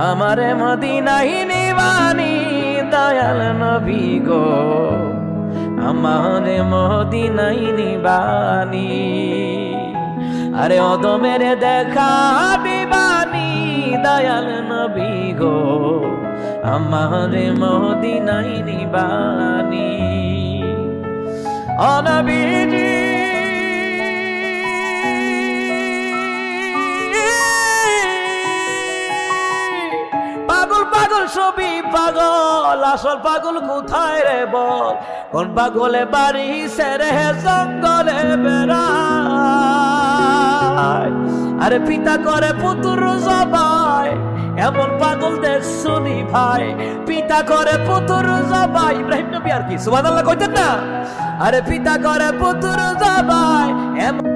আমারে মদিনায় নিবানি দয়াল নবী গো, আমারে মদিনায় নিবানি। আরে অদমের দেখা দিবানি দয়াল নবী গো, আমারে মদিনায় নিবানি। ও নবীজি পাগল পাগল সবই পাগল, আসল পাগল কোথায় রে বল? কোন পাগলে বাড়ি সেরে জঙ্গলে বেড়ায়। আরে পিতা করে পুতুর জবাই, এমন পাগল দেশ শুনি ভাই। পিতা করে পুতুর জবাই, ইব্রাহিম নবী আর কি সুবহানাল্লাহ কইতেন না? আরে পিতা করে পুতুর জবাই, এমন